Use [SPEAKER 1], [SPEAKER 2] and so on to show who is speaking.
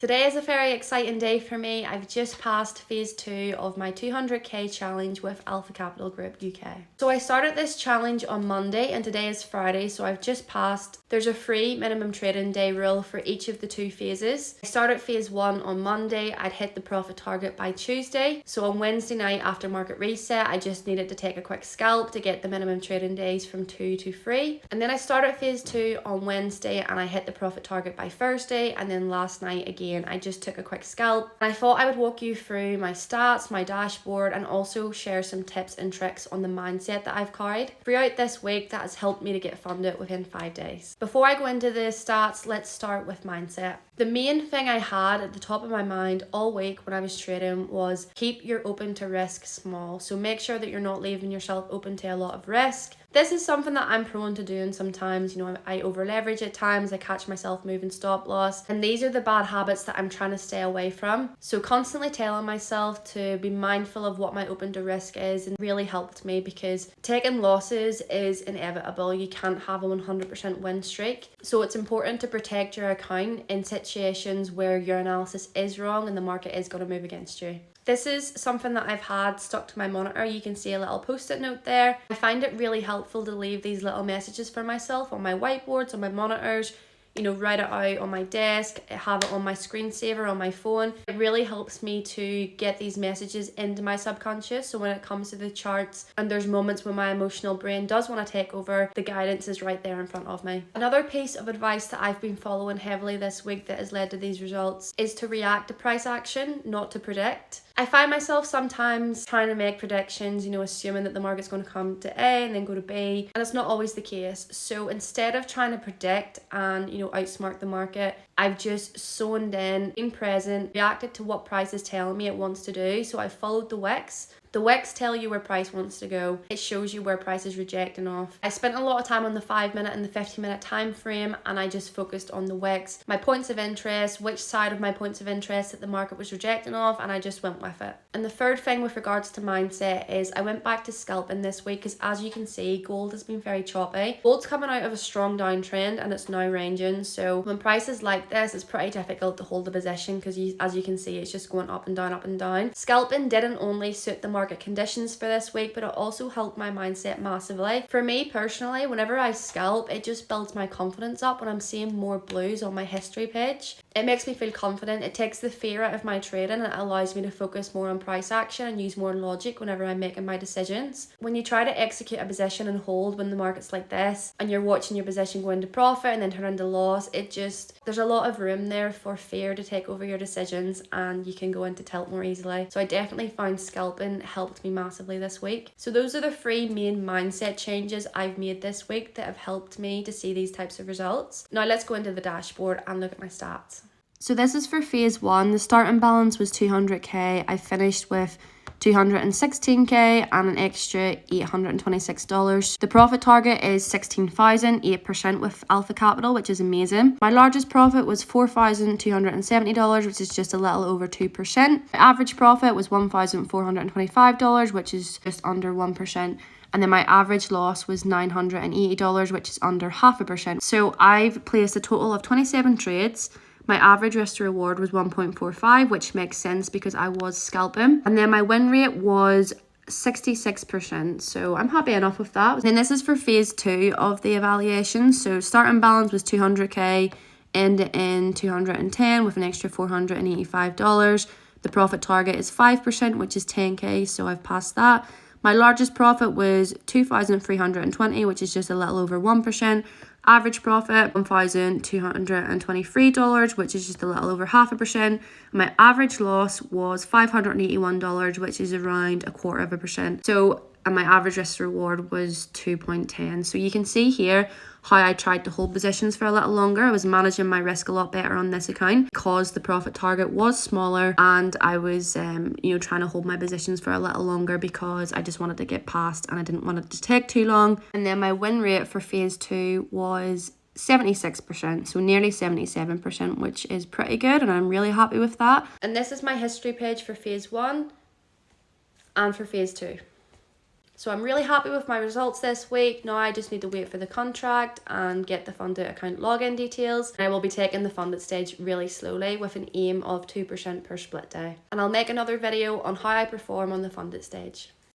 [SPEAKER 1] Today is a very exciting day for me. I've just passed phase 2 of my 200k challenge with Alpha Capital Group UK. So I started this challenge on Monday and today is Friday, so I've just passed. There's a free minimum trading day rule for each of the 2 phases. I started phase 1 on Monday. I'd hit the profit target by Tuesday. So on Wednesday night after market reset, I just needed to take a quick scalp to get the minimum trading days from 2 to 3. And then I started phase 2 on Wednesday and I hit the profit target by Thursday. And then last night again, I just took a quick scalp. And I thought I would walk you through my stats, my dashboard, and also share some tips and tricks on the mindset that I've carried throughout this week that has helped me to get funded within 5 days. Before I go into the stats, let's start with mindset. The main thing I had at the top of my mind all week when I was trading was keep your open to risk small. So make sure that you're not leaving yourself open to a lot of risk. This is something that I'm prone to doing sometimes. I over leverage at times, I catch myself moving stop loss, and these are the bad habits that I'm trying to stay away from. So constantly telling myself to be mindful of what my open to risk is and really helped me, because taking losses is inevitable. You can't have a 100% win streak. So it's important to protect your account in situations where your analysis is wrong and the market is going to move against you. This is something that I've had stuck to my monitor. You can see a little post-it note there. I find it really helpful to leave these little messages for myself on my whiteboards, on my monitors, write it out on my desk, have it on my screensaver on my phone. It really helps me to get these messages into my subconscious. So when it comes to the charts and there's moments when my emotional brain does want to take over, the guidance is right there in front of me. Another piece of advice that I've been following heavily this week that has led to these results is to react to price action, not to predict. I find myself sometimes trying to make predictions, assuming that the market's going to come to A and then go to B, and it's not always the case. So instead of trying to predict and, outsmart the market, I've just zoned in, been present, reacted to what price is telling me it wants to do. So I followed the wicks. The wicks tell you where price wants to go. It shows you where price is rejecting off. I spent a lot of time on the 5-minute and the 50-minute time frame, and I just focused on the wicks, my points of interest, which side of my points of interest that the market was rejecting off, and I just went with it. And the third thing with regards to mindset is I went back to scalping this week because, as you can see, gold has been very choppy. Gold's coming out of a strong downtrend and it's now ranging. So when prices like this, it's pretty difficult to hold the position because, as you can see, it's just going up and down, up and down. Scalping didn't only suit the market conditions for this week, but it also helped my mindset massively. For me personally, whenever I scalp, it just builds my confidence up when I'm seeing more blues on my history page. It makes me feel confident. It takes the fear out of my trading and it allows me to focus more on price action and use more logic whenever I'm making my decisions. When you try to execute a position and hold when the market's like this and you're watching your position go into profit and then turn into loss, there's a lot of room there for fear to take over your decisions and you can go into tilt more easily. So I definitely found scalping helped me massively this week. So those are the 3 main mindset changes I've made this week that have helped me to see these types of results. Now let's go into the dashboard and look at my stats. So this is for phase 1. The starting balance was 200k. I finished with 216k and an extra $826. The profit target is 16,000, 8% with Alpha Capital, which is amazing. My largest profit was $4,270, which is just a little over 2%. My average profit was $1,425, which is just under 1%. And then my average loss was $980, which is under 0.5%. So I've placed a total of 27 trades. My average risk to reward was 1.45, which makes sense because I was scalping. And then my win rate was 66%. So I'm happy enough with that. And this is for phase 2 of the evaluation. So starting balance was 200k, ended in 210 with an extra $485. The profit target is 5%, which is 10k. So I've passed that. My largest profit was 2,320, which is just a little over 1%. Average profit, $1,223, which is just a little over 0.5%. My average loss was $581, which is around 0.25%. So, and my average risk to reward was 2.10. So you can see here how I tried to hold positions for a little longer. I was managing my risk a lot better on this account because the profit target was smaller, and I was trying to hold my positions for a little longer because I just wanted to get past and I didn't want it to take too long. And then my win rate for phase 2 was 76%, so nearly 77%, which is pretty good, and I'm really happy with that. And this is my history page for phase 1 and for phase 2. So I'm really happy with my results this week. Now I just need to wait for the contract and get the funded account login details. I will be taking the funded stage really slowly with an aim of 2% per split day. And I'll make another video on how I perform on the funded stage.